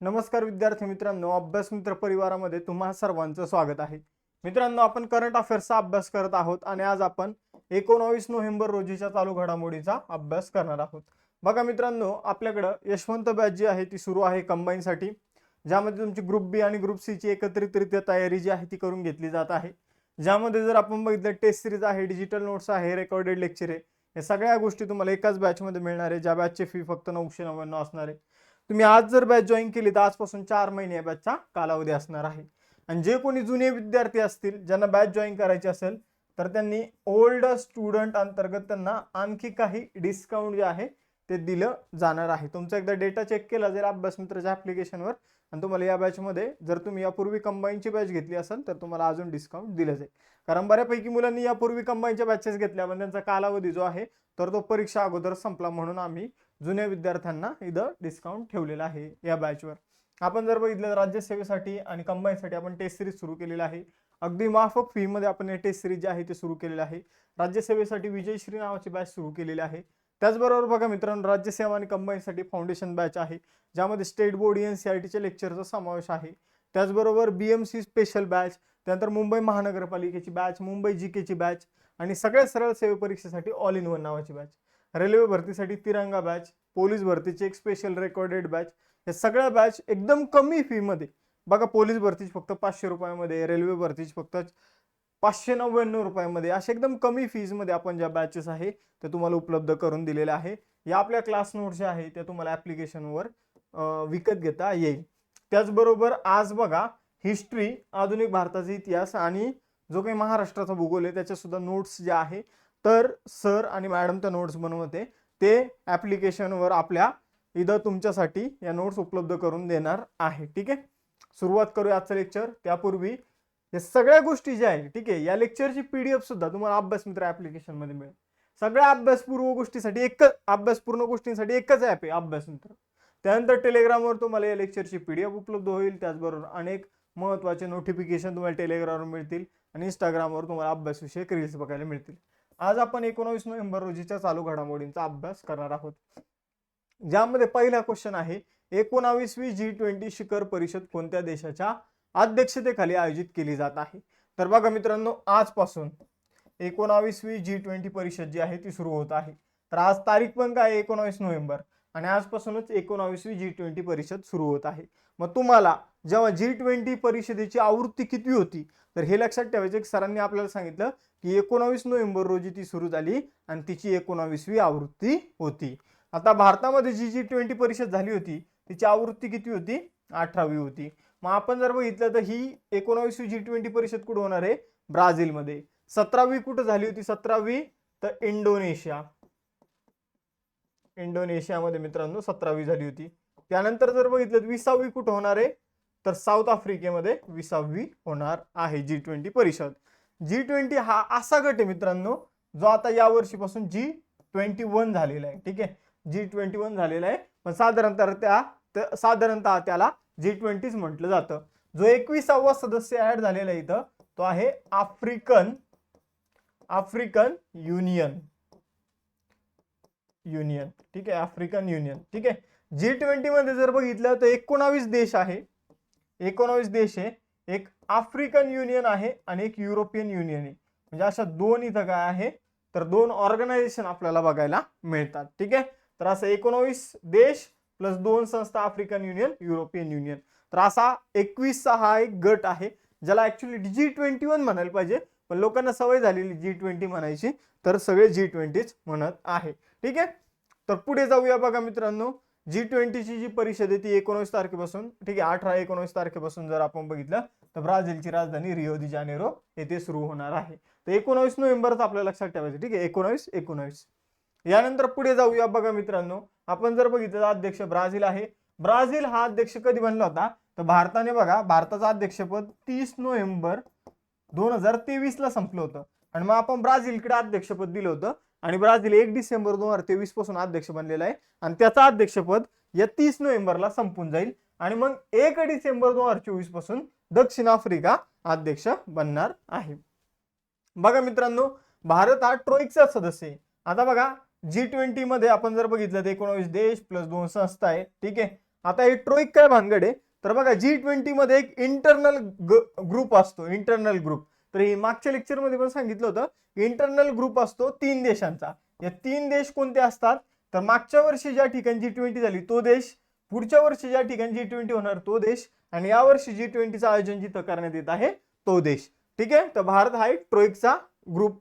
नमस्कार विद्यार्थी मित्रांनो, अभ्यास मित्र परिवारामध्ये तुम्हा सर्वांचं स्वागत आहे. मित्रांनो, आपण करंट अफेअर्सचा अभ्यास करत आहोत आणि आज आपण 19 नोव्हेंबर रोजीच्या चालू घडामोडीचा अभ्यास करणार आहोत. बघा मित्रांनो, आपल्याकडे यशवंत बॅच जी आहे ती सुरू आहे कंबाईनसाठी, ज्यामध्ये तुमची ग्रुप बी आणि ग्रुप सी ची एकत्रितरित्या तयारी जी आहे ती करून घेतली जात आहे. ज्यामध्ये जर आपण बघितलं टेस्ट सिरीज आहे, डिजिटल नोट्स आहे, रेकॉर्डेड लेक्चर आहे, हे सगळ्या गोष्टी तुम्हाला एकाच बॅचमध्ये मिळणार आहे. ज्या बॅचची फी फक्त 999 असणार आहे. तुम्ही आज जर बॅच जॉईन केली तर आजपासून 4 महिने या बॅचचा कालावधी असणार आहे. आणि जे कोणी जुने विद्यार्थी असतील ज्यांना बॅच जॉईन करायची असेल तर त्यांनी ओल्ड स्टुडंट अंतर्गत त्यांना आणखी काही डिस्काउंट जे आहे ते दिलं जाणार आहे. तुमचा एकदा डेटा चेक केला जाईल अभ्यास मित्राच्या ऍप्लिकेशनवर आणि तुम्हाला या बॅचमध्ये जर तुम्ही यापूर्वी कंबाईनची बॅच घेतली असेल तर तुम्हाला अजून डिस्काउंट दिलं जाईल. कारण बऱ्यापैकी मुलांनी यापूर्वी कंबाईनच्या बॅचेस घेतल्या पण त्यांचा कालावधी जो आहे तर तो परीक्षा अगोदर संपला, म्हणून आम्ही जुन्या विद्यार्थ्यांना इथं डिस्काउंट ठेवलेला आहे या बॅचवर. आपण जर बघितलं राज्यसेवेसाठी आणि कंबाईनसाठी आपण टेस्ट सिरीज सुरू केलेला आहे. अगदी माफक फी मध्ये आपण हे टेस्ट सिरीज जे आहे ते सुरू केलेलं आहे. राज्यसेवेसाठी विजयश्री नावाची बॅच सुरू केलेली आहे. त्याचबरोबर बघा मित्रांनो, राज्यसेवा आणि कंबाईनसाठी फाउंडेशन बॅच आहे, ज्यामध्ये स्टेट बोर्ड एनसीईआरटीच्या लेक्चरचा समावेश आहे. त्याचबरोबर बीएमसी स्पेशल बॅच, त्यानंतर मुंबई महानगरपालिकेची बॅच, मुंबई जीकेची बॅच आणि सगळ्या सरळ सेवा परीक्षेसाठी ऑल इन वन नावाची बॅच, रेल्वे भरतीसाठी तिरंगा बॅच, पोलीस भरतीची एक स्पेशल रेकॉर्डेड बॅच, हे सगळ्या बॅच एकदम कमी फी मध्ये. बघा, पोलीस भरतीची फक्त 500 रुपयामध्ये, रेल्वे भरतीची फक्त 599 रुपयामध्ये, अशा एकदम कमी फीज मध्ये आपण ज्या बॅचेस आहे ते तुम्हाला उपलब्ध करून दिलेल्या आहे. या आपल्या क्लास नोट्स ज्या आहे त्या तुम्हाला ऍप्लिकेशनवर विकत घेता येईल. त्याचबरोबर आज बघा, हिस्ट्री, आधुनिक भारताचा इतिहास आणि जो काही महाराष्ट्राचा भूगोल आहे त्याच्या सुद्धा नोट्स जे आहे तर सर आणि मॅडम त्या नोट्स बनवते ते ऍप्लिकेशनवर आपल्या इथं तुमच्यासाठी या नोट्स उपलब्ध करून देणार आहे. ठीक आहे, सुरुवात करूया आजचं लेक्चर. त्यापूर्वी या सगळ्या गोष्टी ज्या आहे, ठीक आहे, या लेक्चरची पीडीएफ सुद्धा तुम्हाला अभ्यास मित्र ऍप्लिकेशन मध्ये मिळेल. सगळ्या अभ्यासपूर्व गोष्टीसाठी अभ्यासपूर्ण गोष्टींसाठी एकच ऍप आहे अभ्यास मित्र. त्यानंतर टेलिग्रामवर तुम्हाला या लेक्चरची पीडीएफ उपलब्ध होईल. त्याचबरोबर अनेक महत्त्वाचे नोटिफिकेशन तुम्हाला टेलिग्रामवर मिळतील आणि इंस्टाग्रामवर तुम्हाला अभ्यासविषयक रील्स बघायला मिळतील. आज आपण 19 नोव्हेंबर रोजीच्या चालू घडामोडींचा अभ्यास करणार आहोत, ज्यामध्ये पहिला क्वेश्चन आहे 19वी G20 शिखर परिषद कोणत्या देशाच्या अध्यक्षतेखाली आयोजित केली जात आहे. तर बघा मित्रांनो, आजपासून 19वी G20 परिषद जी आहे ती सुरू होत आहे. तर आज तारीख पण काय, 19 नोव्हेंबर, आणि आजपासूनच 19वी G20 परिषद सुरू होत आहे. मग तुम्हाला जेव्हा G20 परिषदेची आवृत्ती किती होती तर हे लक्षात ठेवायचं की सरांनी आपल्याला सांगितलं की 19 नोव्हेंबर रोजी ती सुरू झाली आणि तिची 19वी आवृत्ती होती. आता भारतामध्ये जी G20 परिषद झाली होती तिची आवृत्ती किती होती, 18वी होती. मग आपण जर बघितलं तर ही 19वी G20 परिषद कुठे होणार आहे, ब्राझीलमध्ये. 17वी कुठे झाली होती, 17वी तर इंडोनेशियामध्ये मित्रांनो 17वी झाली होती. त्यानंतर जर बघितलं 20वी कुठे होणार आहे तर साऊथ आफ्रिकेमध्ये 20वी होणार आहे G20 परिषद. G20 हा असा गट आहे मित्रांनो जो आता या वर्षीपासून G21 झालेला आहे. ठीक आहे, G21 झालेला आहे, पण साधारणतः त्याला G20 म्हटलं जातं. जो 21वा सदस्य ऍड झालेला आहे इथं तो आहे आफ्रिकन युनियन. ठीक आहे, आफ्रिकन युनियन. ठीक आहे, G20 मध्ये जर बघितलं तर 19 देश आहे. 19 देश आहे, एक आफ्रिकन युनियन आहे आणि एक युरोपियन युनियन आहे. म्हणजे अशा दोन इथं काय आहे तर दोन ऑर्गनायझेशन आपल्याला बघायला मिळतात. ठीक आहे, तर असं 19 देश प्लस दोन संस्था, आफ्रिकन युनियन, युरोपियन युनियन. तर असा 21चा हा एक गट आहे ज्याला ऍक्च्युली G21 म्हणायला पाहिजे, पण लोकांना सवय झालेली G20 म्हणायची तर सगळे G20 म्हणत आहे. ठीक आहे, तर पुढे जाऊया. बघा मित्रांनो, G20 ची जी परिषद आहे ती 19 तारखेपासून, ठीक आहे, 18-19 तारखेपासून जर आपण बघितलं तर ब्राझीलची राजधानी रिओ दी जानेरो येथे सुरू होणार आहे. तर 19 नोव्हेंबरच आपल्याला लक्षात ठेवायचं. ठीक आहे, 19. यानंतर पुढे जाऊया. बघा मित्रांनो, आपण जर बघितलं अध्यक्ष ब्राझील आहे. ब्राझील हा अध्यक्ष कधी बनला होता तर भारताने, बघा, भारताचं अध्यक्षपद 30 नोव्हेंबर 2023 ला संपलं होतं आणि मग आपण ब्राझीलकडे अध्यक्षपद दिलं होतं आणि ब्राझील 1 डिसेंबर 2023 पासून अध्यक्ष बनलेला आहे आणि त्याचं अध्यक्षपद या 30 नोव्हेंबरला संपून जाईल आणि मग 1 डिसेंबर 2024 पासून दक्षिण आफ्रिका अध्यक्ष बनणार आहे. बघा मित्रांनो, भारत हा ट्रोईकचा सदस्य आहे. आता बघा G20 मध्ये आपण जर बघितलं तर 19 देश प्लस 2 संस्था आहे. ठीक आहे, आता हे ट्रोईक काय भानगड आहे, तर बघा G20 मध्ये एक इंटरनल ग्रुप असतो, इंटरनल ग्रुप. तर हे मागच्या लेक्चर मध्ये पण सांगितलं होतं, इंटरनल ग्रुप असतो 3 देशांचा. या 3 देश कोणते असतात, तर मागच्या वर्षी ज्या ठिकाणी G20 झाली तो देश, पुढच्या वर्षी ज्या ठिकाणी G20 होणार तो देश, आणि या वर्षी G20चं आयोजन जिथं करण्यात येत आहे तो देश. ठीक आहे, तर भारत हा एक ट्रोईकचा ग्रुप,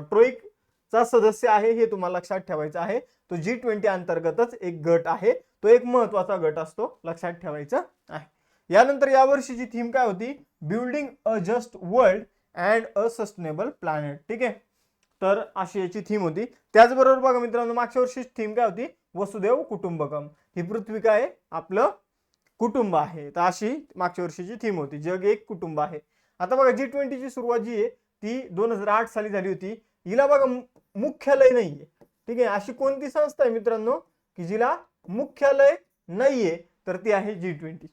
ट्रोईकचा सदस्य आहे, हे तुम्हाला लक्षात ठेवायचं आहे. तो G20 अंतर्गतच एक गट आहे, तो एक महत्वाचा गट असतो, लक्षात ठेवायचं आहे. यानंतर यावर्षीची थीम काय होती, building a just world and a sustainable planet. ठीक आहे, तर अशी याची थीम होती. त्याचबरोबर बघा मित्रांनो, मागच्या वर्षीची थीम काय होती, वसुदैव कुटुंबकम. ही पृथ्वी काय आहे, आपलं कुटुंब आहे. तर अशी मागच्या वर्षीची थीम होती, जग एक कुटुंब आहे. आता बघा G20 ची सुरुवात जी आहे ती 2008 साली झाली होती. हिला बघा मुख्यालय नाहीये. ठीक आहे, अशी कोणती संस्था आहे मित्रांनो की जिला मुख्यालय नाहीये, तर ती आहे G20.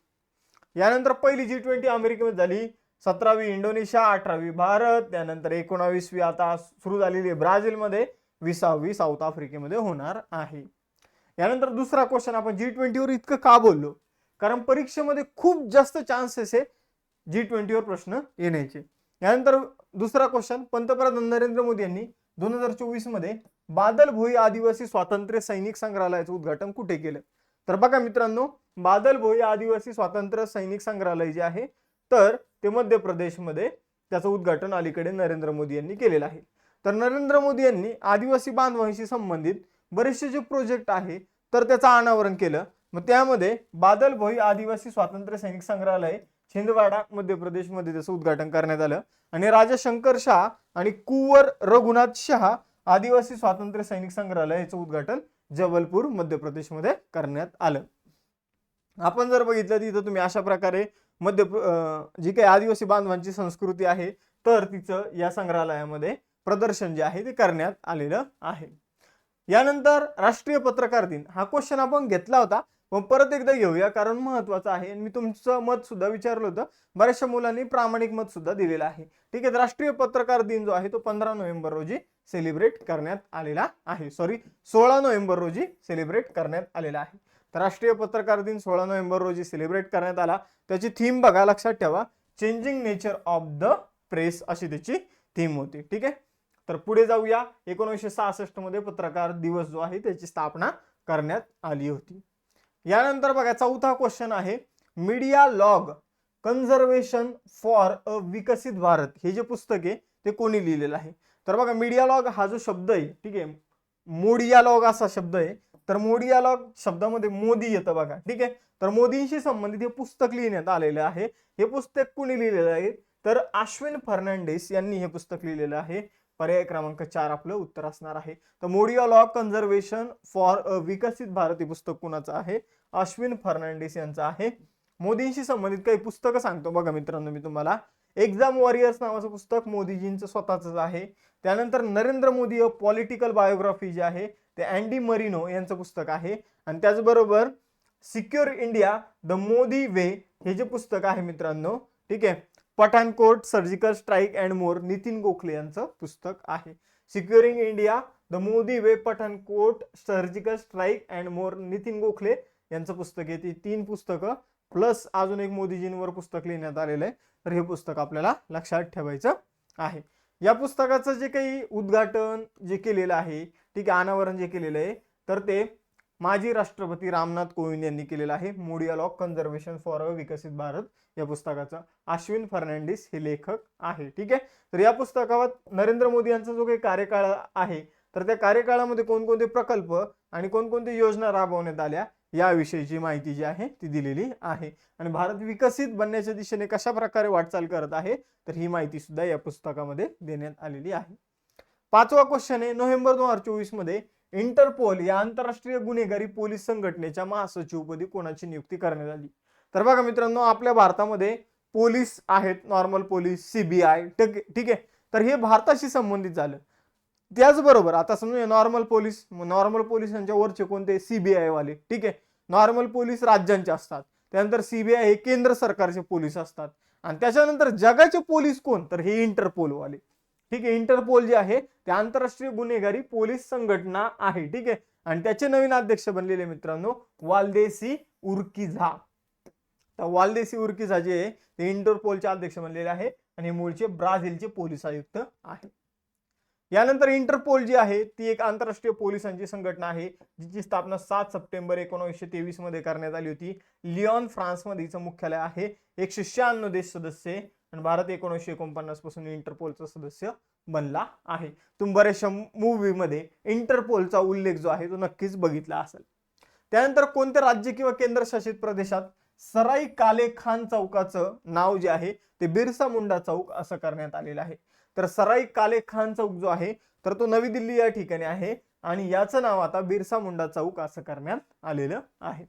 यानंतर पहिली G20 अमेरिकेमध्ये झाली, 17वी इंडोनेशिया, 18वी भारत, त्यानंतर 19वी आता सुरू झालेली ब्राझीलमध्ये, 20वी साऊथ आफ्रिकेमध्ये होणार आहे. यानंतर दुसरा क्वेश्चन, आपण G20 वर इतकं का बोललो, कारण परीक्षेमध्ये खूप जास्त चान्सेस आहे G20 वर प्रश्न येण्याचे. यानंतर दुसरा क्वेश्चन, पंतप्रधान नरेंद्र मोदी यांनी 2024 मध्ये बादल भोई आदिवासी स्वातंत्र्य सैनिक संग्रहालयाचं उद्घाटन कुठे केलं, तर बघा मित्रांनो, बादल भोई आदिवासी स्वातंत्र्य सैनिक संग्रहालय जे आहे तर ते मध्य प्रदेशमध्ये, त्याचं उद्घाटन अलीकडे नरेंद्र मोदी यांनी केलेलं आहे. तर नरेंद्र मोदी यांनी आदिवासी बांधवांशी संबंधित बरेचसे जे प्रोजेक्ट आहे तर त्याचं अनावरण केलं. मग त्यामध्ये बादल भोई आदिवासी स्वातंत्र्य सैनिक संग्रहालय छिंदवाडा मध्य प्रदेशमध्ये त्याचं उद्घाटन करण्यात आलं, आणि राजा शंकर शाह आणि कुंवर रघुनाथ शाह आदिवासी स्वातंत्र्य सैनिक संग्रहालय याचं उद्घाटन जबलपूर मध्य प्रदेशमध्ये करण्यात आलं. आपण जर बघितलं तिथं तुम्ही अशा प्रकारे जी काही आदिवासी बांधवांची संस्कृती आहे तर तिचं या संग्रहालयामध्ये प्रदर्शन जे आहे ते करण्यात आलेलं आहे. यानंतर राष्ट्रीय पत्रकार दिन, हा क्वेश्चन आपण घेतला होता पण परत एकदा घेऊया कारण महत्वाचा आहे. मी तुमचं मत सुद्धा विचारलं होतं, बऱ्याचशा मुलांनी प्रामाणिक मत सुद्धा दिलेलं आहे. ठीक आहे, राष्ट्रीय पत्रकार दिन जो आहे तो 15 नोव्हेंबर रोजी सेलिब्रेट करण्यात आलेला आहे. 16 नोव्हेंबर रोजी सेलिब्रेट करण्यात आलेला आहे. तर राष्ट्रीय पत्रकार दिन 16 नोव्हेंबर रोजी सेलिब्रेट करण्यात आला. त्याची थीम बघा, लक्षात ठेवा, changing nature of the press अशी त्याची थीम होती. ठीक आहे, तर पुढे जाऊया. 1966 मध्ये पत्रकार दिवस जो आहे त्याची स्थापना करण्यात आली होती. यानंतर बघा चौथा क्वेश्चन आहे, media log conservation for a विकसित भारत हे जे पुस्तक आहे ते कोणी लिहिलेलं आहे, तर बघा मीडिया लॉग हा जो शब्द आहे, ठीक आहे, मोडिया लॉग असा शब्द आहे, तर मोडिया लॉग शब्दामध्ये मोदी येतं बघा. ठीक आहे, तर मोदींशी संबंधित हे पुस्तक लिहिण्यात आलेलं आहे. हे पुस्तक कोणी लिहिलेलं आहे, तर अश्विन फर्नांडिस यांनी हे पुस्तक लिहिलेलं आहे. पर्याय क्रमांक 4 आपलं उत्तर असणार आहे. तर Modiya log conservation for a विकसित भारत हे पुस्तक कुणाचं आहे, अश्विन फर्नांडिस यांचं आहे. मोदींशी संबंधित काही पुस्तकं सांगतो बघा मित्रांनो मी तुम्हाला. एक्झाम वॉरियर्स नावाचं पुस्तक मोदीजींचं स्वतःच आहे. त्यानंतर Narendra Modi a political biography जे आहे ते अँडी मरिनो यांचं पुस्तक आहे. आणि त्याचबरोबर secure India the Modi way हे जे पुस्तक आहे मित्रांनो, ठीक आहे, Pathankot surgical strike and more Nitin Gokhale यांचं पुस्तक आहे. Securing India the Modi way, Pathankot surgical strike and more Nitin Gokhale यांचं पुस्तक आहे. ती 3 पुस्तकं प्लस अजून एक मोदीजींवर पुस्तक लिहिण्यात आलेलं आहे. तर हे पुस्तक आपल्याला लक्षात ठेवायचं आहे. या पुस्तकाचं जे काही उद्घाटन जे केलेलं आहे, ठीक आहे, अनावरण जे केलेलं आहे तर ते माजी राष्ट्रपती रामनाथ कोविंद यांनी केलेलं आहे. Modiya log conservation for a विकसित भारत या पुस्तकाचा अश्विन फर्नांडिस हे लेखक आहे. ठीक आहे, तर या पुस्तकावर नरेंद्र मोदी यांचा जो काही कार्यकाळ आहे तर त्या कार्यकाळामध्ये कोणकोणते प्रकल्प आणि कोणकोणत्या योजना राबवण्यात आल्या याविषयीची माहिती जी आहे ती दिलेली आहे. आणि भारत विकसित बनण्याच्या दिशेने कशा प्रकारे वाटचाल करत आहे तर ही माहिती सुद्धा या पुस्तकामध्ये देण्यात आलेली आहे. 5वा क्वेश्चन आहे, नोव्हेंबर 2024 मध्ये इंटरपोल या आंतरराष्ट्रीय गुन्हेगारी पोलीस संघटनेच्या महासचिवपदी कोणाची नियुक्ती करण्यात आली. तर बघा मित्रांनो, आपल्या भारतामध्ये पोलीस आहेत, नॉर्मल पोलीस, सीबीआय, ठीक आहे, तर हे भारताशी संबंधित झालं. त्याचबरोबर आता समजूया नॉर्मल पोलिसांच्या वरचे कोणते, सीबीआय वाले. ठीक आहे, नॉर्मल पोलीस राज्यांचे असतात, त्यानंतर सीबीआय हे केंद्र सरकारचे पोलीस असतात, आणि त्याच्यानंतर जगाचे पोलीस कोण, तर हे इंटरपोल वाले. ठीक आहे, इंटरपोल जे आहे ते आंतरराष्ट्रीय गुन्हेगारी पोलीस संघटना आहे. ठीक आहे, आणि त्याचे नवीन अध्यक्ष बनलेले मित्रांनो वाल्देसी उर्किझा. तर वाल्देसी उर्किझा जे आहे ते इंटरपोलचे अध्यक्ष बनलेले आहे आणि मूळचे ब्राझीलचे पोलीस आयुक्त आहे. यानंतर इंटरपोल जी आहे ती एक आंतरराष्ट्रीय पोलिसांची संघटना आहे जिची स्थापना 7 सप्टेंबर 1923 मध्ये करण्यात आली होती. लिओन फ्रान्समध्ये हिचं मुख्यालय आहे. 196 देश सदस्य आहे आणि भारत 1949 पासून इंटरपोलचा सदस्य बनला आहे. तुम्ही बऱ्याचशा मूवीमध्ये इंटरपोलचा उल्लेख जो आहे तो नक्कीच बघितला असेल. त्यानंतर कोणत्या राज्य किंवा केंद्रशासित प्रदेशात सराई काले खान चौकाचं नाव जे आहे ते बिरसा मुंडा चौक असं करण्यात आलेलं आहे. तर सराई काले खान चौक जो आहे तर तो नवी दिल्ली या ठिकाणी आहे आणि याचं नाव आता बिरसा मुंडा चौक असं करण्यात आलेलं आहे.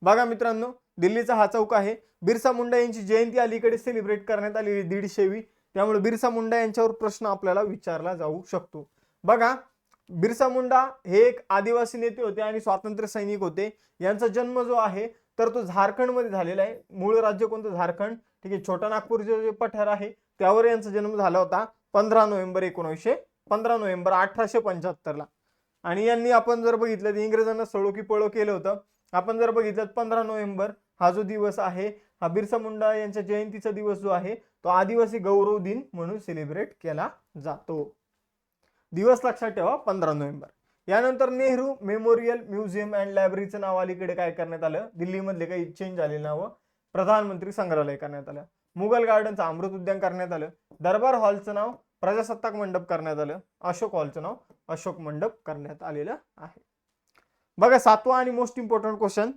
बघा मित्रांनो, दिल्लीचा हा चौक आहे. बिरसा मुंडा यांची जयंती अलीकडे सेलिब्रेट करण्यात आलेली 150वी. त्यामुळे बिरसा मुंडा यांच्यावर प्रश्न आपल्याला विचारला जाऊ शकतो. बघा, बिरसा मुंडा हे एक आदिवासी नेते होते आणि स्वातंत्र्य सैनिक होते. यांचा जन्म जो आहे तर तो झारखंडमध्ये झालेला आहे. मूळ राज्य कोणतं? झारखंड. ठीक आहे. छोटा नागपूर जे पठार आहे त्यावर यांचा जन्म झाला होता 15 नोव्हेंबर 1875 ला. आणि यांनी आपण जर बघितलं तर इंग्रजांना सळो की पळो केलं होतं. आपण जर बघितलं 15 नोव्हेंबर हा जो दिवस आहे हा बिरसा मुंडा यांच्या जयंतीचा दिवस जो आहे तो आदिवासी गौरव दिन म्हणून सेलिब्रेट केला जातो. दिवस लक्षात ठेवा 15 नोव्हेंबर. यानंतर नेहरू मेमोरियल म्युझियम अँड लायब्ररीचं नाव अलीकडे काय करण्यात आलं? दिल्लीमधले काही चेंज झालेले नाव प्रधानमंत्री संग्रहालय करण्यात आलं. मुघल गार्डनचं अमृत उद्यान करण्यात आलं. दरबार हॉलचं नाव प्रजासत्ताक मंडप करण्यात आलं. अशोक हॉलचं नाव अशोक मंडप करण्यात आलेलं आहे. बघा, 7वा आणि मोस्ट इम्पॉर्टंट क्वेश्चन,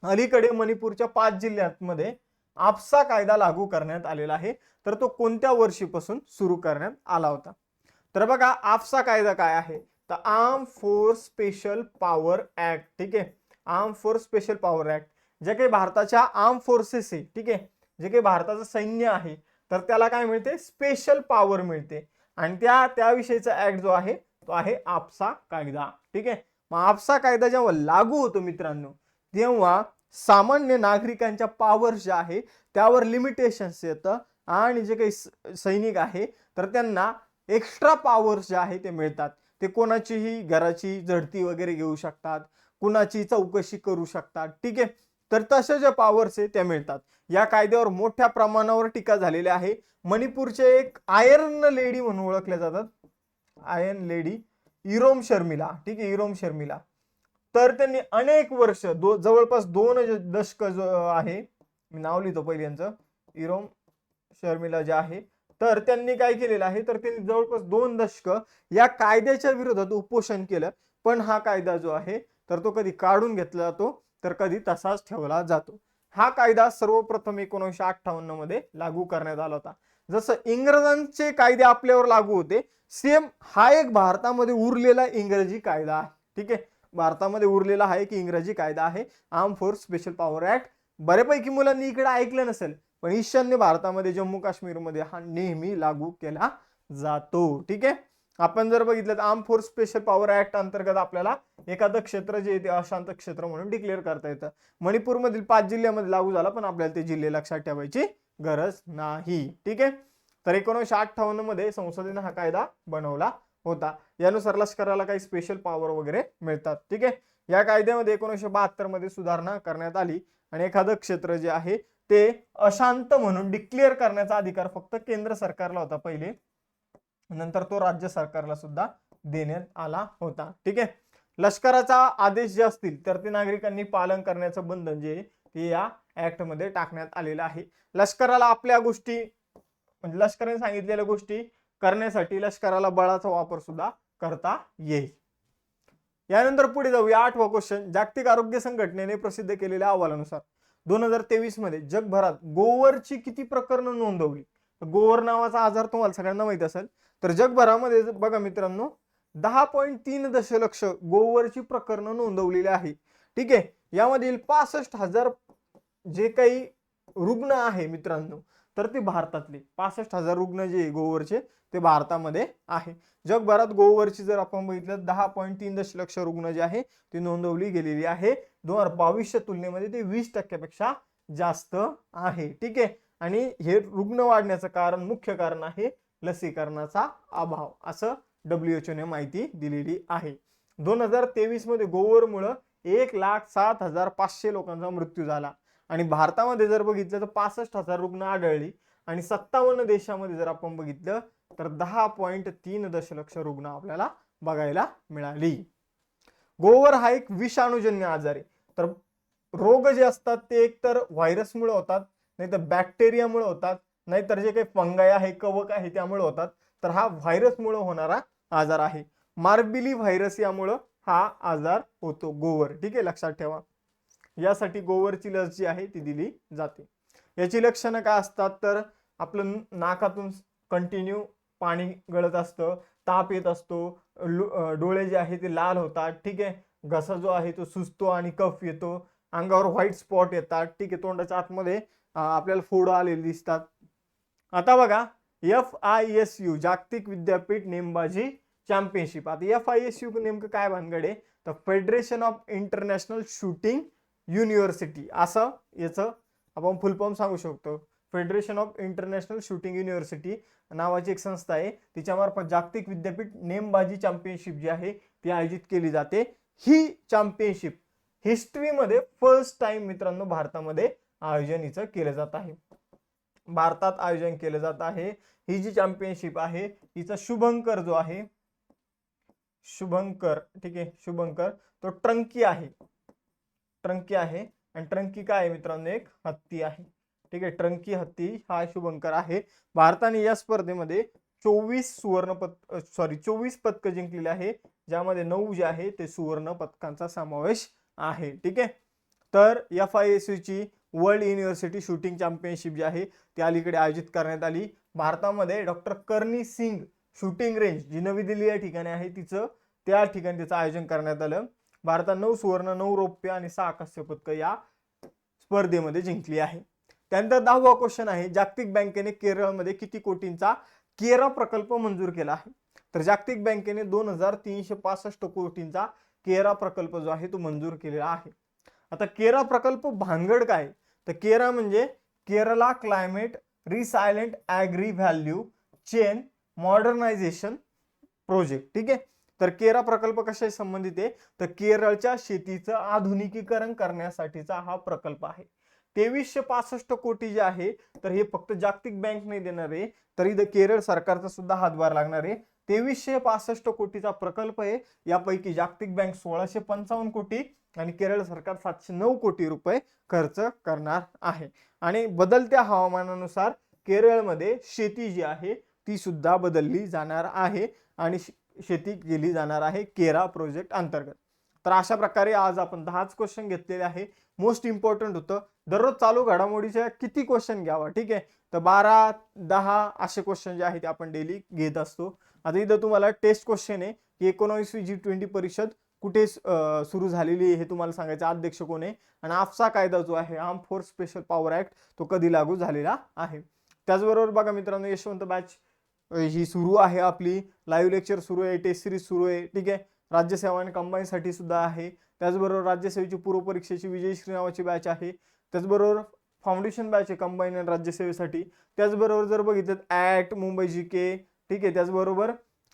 अलीकडे मणिपूरच्या 5 जिल्ह्यांमध्ये आपसा कायदा लागू करण्यात आलेला आहे. तर तो कोणत्या वर्षीपासून सुरू करण्यात आला होता? तर बघा, आपसा कायदा काय आहे? तर arm force special power act. ठीक आहे. Arm force special power act. जे काही भारताच्या आर्म फोर्सेस आहे, ठीक आहे, जे काही भारताचं सैन्य आहे तर त्याला काय मिळते? स्पेशल पॉवर मिळते. आणि त्याविषयीचा ऍक्ट जो आहे तो आहे आपसा कायदा. ठीक आहे. मग आपसा कायदा जेव्हा लागू होतो मित्रांनो तेव्हा सामान्य नागरिकांच्या पॉवर ज्या आहे त्यावर लिमिटेशन्स येतं आणि जे काही सैनिक आहे तर त्यांना एक्स्ट्रा पॉवर्स जे आहे ते मिळतात. ते कोणाचीही घराची झडती वगैरे घेऊ शकतात, कुणाची चौकशी करू शकतात. ठीक आहे. तर तशा ज्या पॉवर्स आहे त्या मिळतात. या कायद्यावर मोठ्या प्रमाणावर टीका झालेली आहे. मणिपूरचे एक आयर्न लेडी म्हणून ओळखले जातात, आयर्न लेडी इरोम शर्मिला. ठीक आहे, इरोम शर्मिला. तर त्यांनी अनेक वर्ष जवळपास 2 दशक जो आहे, मी नाव लिहितो पहिले यांचं, इरोम शर्मिला जे आहे तर त्यांनी काय केलेलं आहे तर त्यांनी जवळपास 2 दशक या कायद्याच्या विरोधात उपोषण केलं. पण हा कायदा जो आहे तर तो कधी काढून घेतला जातो तर कधी तसाच ठेवला जातो. हा कायदा सर्वप्रथम 1958 मध्ये लागू करण्यात आला होता. जसं इंग्रजांचे कायदे आपल्यावर लागू होते सेम हा एक भारतामध्ये उरलेला इंग्रजी कायदा आहे. ठीक आहे. भारतामध्ये उरलेला हा एक इंग्रजी कायदा आहे, arm force special power act. बऱ्यापैकी मुलांनी इकडे ऐकलं नसेल पण ईशान्य भारतामध्ये जम्मू काश्मीरमध्ये हा नेहमी लागू केला जातो. ठीक आहे. आपण जर बघितलं तर arm force special power act अंतर्गत आपल्याला एखादं क्षेत्र जे ते अशांत क्षेत्र म्हणून डिक्लेअर करता येतं. मणिपूरमधील 5 जिल्ह्यामध्ये लागू झाला पण आपल्याला ते जिल्हे लक्षात ठेवायची गरज नाही. ठीक आहे. तर 1958 मध्ये संसदेने हा कायदा बनवला होता. यानुसार लष्कराला काही स्पेशल पॉवर वगैरे मिळतात. ठीक आहे. या कायद्यामध्ये 1972 मध्ये सुधारणा करण्यात आली आणि एखादं क्षेत्र जे आहे ते अशांत म्हणून डिक्लेअर करण्याचा अधिकार फक्त केंद्र सरकारला होता पहिले, नंतर तो राज्य सरकारला सुद्धा देण्यात आला होता. ठीक आहे. लष्कराचा आदेश जे असतील तर ते नागरिकांनी पालन करण्याचं बंधन जे ते या ऍक्ट मध्ये टाकण्यात आलेलं आहे. लष्कराला आपल्या गोष्टी म्हणजे लष्कराने सांगितलेल्या गोष्टी करण्यासाठी लष्कराला बळाचा वापर सुद्धा करता येईल. यानंतर पुढे जाऊया 8वा क्वेश्चन, जागतिक आरोग्य संघटनेने प्रसिद्ध केलेल्या अहवालानुसार 2023 मध्ये जगभरात गोवरची किती प्रकरणं नोंदवली? गोवर नावाचा आजार तुम्हाला सगळ्यांना माहित असेल. तर जगभरामध्ये बघा मित्रांनो 10.3 दशलक्ष गोवरची प्रकरणं नोंदवलेली आहे. ठीक आहे. यामधील 65,000 जे काही रुग्ण आहे मित्रांनो तर ते भारतातले 65,000 रुग्ण जे गोवरचे ते भारतामध्ये आहे. जगभरात गोवरची जर आपण बघितलं 10.3 दशलक्ष रुग्ण जे आहे ते नोंदवली गेलेली आहे. 2022च्या तुलनेमध्ये ते 20% जास्त आहे. ठीक आहे. आणि हे रुग्ण वाढण्याचं मुख्य कारण आहे लसीकरणाचा अभाव, असं WHO ने माहिती दिलेली आहे. 2023 मध्ये गोवरमुळं 1,07,500 लोकांचा मृत्यू झाला आणि भारतामध्ये जर बघितलं तर 65,000 रुग्ण आढळली आणि 57 देशामध्ये जर आपण बघितलं तर 10.3 दशलक्ष रुग्ण आपल्याला बघायला मिळाली. गोवर हा एक विषाणूजन्य आजार आहे. तर रोग जे असतात ते एकतर व्हायरसमुळे होतात, नाहीतर बॅक्टेरियामुळे होतात, नाहीतर जे काही फंगाई आहे, कवक आहे त्यामुळे होतात. तर हा व्हायरसमुळे होणारा आजार आहे. मार्बिली व्हायरस यामुळे हा आजार होतो गोवर. ठीक आहे, लक्षात ठेवा. यासाठी गोवरची लस जी आहे ती दिली जाते. याची लक्षणं काय असतात तर आपलं नाकातून कंटिन्यू पाणी गळत असतं, ताप येत असतो, डोळे जे आहे ते लाल होतात. ठीक आहे, घसा जो आहे तो सुजतो आणि कफ येतो, अंगावर व्हाईट स्पॉट येतात. ठीक आहे, तोंडाच्या आतमध्ये आपल्याला फोड आलेले दिसतात. आता बघा FISU जागतिक विद्यापीठ नेमबाजी चॅम्पियनशिप. आता FISU नेमकं काय भानगड आहे तर federation of international shooting university असं याचं आपण फुल फॉर्म सांगू शकतो. Federation of international shooting university नावाची एक संस्था आहे, तिच्यामार्फत जागतिक विद्यापीठ नेमबाजी चॅम्पियनशिप जी आहे ती आयोजित केली जाते. ही चॅम्पियनशिप हिस्ट्रीमध्ये फर्स्ट टाइम मित्रांनो भारतामध्ये आयोजन हिचं केलं जात आहे. भारतात आयोजन केलं जात आहे. ही जी चॅम्पियनशिप आहे हिचा शुभंकर जो आहे, शुभंकर, ठीक आहे, शुभंकर तो ट्रंकी आहे. ट्रंकी आहे आणि ट्रंकी काय आहे मित्रांनो, एक हत्ती आहे. ठीक आहे, ट्रंकी हत्ती हा शुभंकर आहे. भारताने या स्पर्धेमध्ये 24 पदकं जिंकलेली आहे, ज्यामध्ये 9 जे आहे ते सुवर्ण पदकांचा समावेश आहे. ठीक आहे, तर FISU ची वर्ल्ड युनिव्हर्सिटी शूटिंग चॅम्पियनशिप जी आहे ती अलीकडे आयोजित करण्यात आली. भारतामध्ये डॉक्टर करणी सिंग शूटिंग रेंज जी नवी दिल्ली या ठिकाणी आहे त्या ठिकाणी त्याचं आयोजन करण्यात आलं. भारताने 9 सुवर्ण, 9 रौप्य आणि 6 कांस्य पदकं या स्पर्धेमध्ये जिंकली आहे. त्यानंतर 10वा क्वेश्चन आहे, जागतिक बँकेने केरळमध्ये किती कोटींचा केरा प्रकल्प मंजूर केला आहे? तर जागतिक बँकेने 2,365 कोटींचा केरा प्रकल्प जो आहे तो मंजूर केलेला आहे. आता केरा प्रकल्प भानगड काय तर केरा म्हणजे Kerala climate resilient agri value chain modernisation project. ठीक आहे, तर केरा प्रकल्प कशाशी संबंधित आहे तर केरळच्या शेतीचं आधुनिकीकरण करण्यासाठीचा हा प्रकल्प आहे. 2365 कोटी जे आहे तर हे फक्त जागतिक बँक नाही देणार आहे, तर इथं केरळ सरकारचा सुद्धा हातभार लागणार आहे. 2365 कोटीचा प्रकल्प आहे. यापैकी जागतिक बँक 1655 कोटी आणि केरळ सरकार 709 कोटी रुपये खर्च करणार आहे. आणि बदलत्या हवामानानुसार केरळमध्ये शेती जी आहे ती सुद्धा बदलली जाणार आहे आणि शेती केली जाणार आहे केरा प्रोजेक्ट अंतर्गत. तर अशा प्रकारे आज आपण 10च क्वेश्चन घेतलेले आहे. मोस्ट इम्पॉर्टंट होतं दररोज चालू घडामोडीच्या किती क्वेश्चन घ्यावा. ठीक आहे, तर 12-10 असे क्वेश्चन जे आहेत ते आपण डेली घेत असतो. आता इथं तुम्हाला टेस्ट क्वेश्चन आहे की 19वी G20 परिषद कुठे सुरू झालेली आहे हे तुम्हाला सांगायचं, अध्यक्ष कोण आहे आणि AFSA कायदा जो आहे arm force special power act तो कधी लागू झालेला आहे. त्याचबरोबर बघा मित्रांनो, यशवंत बॅच ही सुरू आहे, आपली लाईव्ह लेक्चर सुरू आहे, टेस्ट सिरीज सुरू आहे. ठीक आहे, राज्यसेवा आणि कंबाईन साठी सुद्धा आहे. त्याचबरोबर राज्यसेवेची पूर्व परीक्षेची विजयश्री नावाची बॅच आहे. त्याचबरोबर फाउंडेशन बॅच आहे कंबाईन आणि राज्यसेवेसाठी. त्याचबरोबर जर बघितलं ऍक्ट मुंबई GK. ठीक आहे, त्याचबरोबर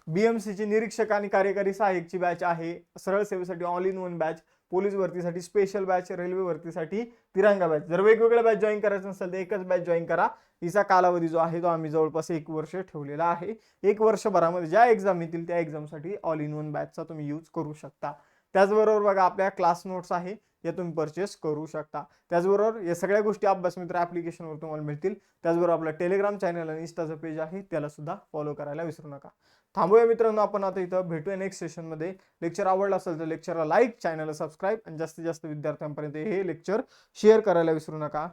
BMC ची निरीक्षक आणि कार्यकारी सहाय्यकची बॅच आहे. सरळ सेवेसाठी all in one batch, police भरतीसाठी स्पेशल बॅच, रेल्वे भरतीसाठी तिरंगा बॅच. जर वेगवेगळ्या बॅच जॉईन करायचं नसेल तर एकच बॅच जॉईन करा. हिचा कालावधी जो आहे तो आम्ही जवळपास 1 वर्ष ठेवलेला आहे. 1 वर्षभरामध्ये ज्या एक्झाम येतील त्या एक्झामसाठी ऑल इन वन बॅचचा तुम्ही यूज करू शकता. त्याचबरोबर बघा आपल्या क्लास नोट्स आहे या तुम्ही परचेस करू शकता. त्याचबरोबर या सगळ्या गोष्टी अभ्यास मित्र ऍप्लिकेशनवर तुम्हाला मिळतील. त्याचबरोबर आपला टेलिग्राम चॅनल आणि इंस्टाचं पेज आहे त्याला सुद्धा फॉलो करायला विसरू नका. थांबूया मित्रांनो, आपण आता इथं भेटूया नेक्स्ट सेशनमध्ये. लेक्चर आवडला असेल तर लेक्चरला लाईक, चॅनलला सबस्क्राईब आणि जास्तीत जास्त विद्यार्थ्यांपर्यंत हे लेक्चर शेअर करायला विसरू नका.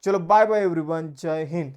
चलो बाय बाय एव्हरीवन, जय हिंद.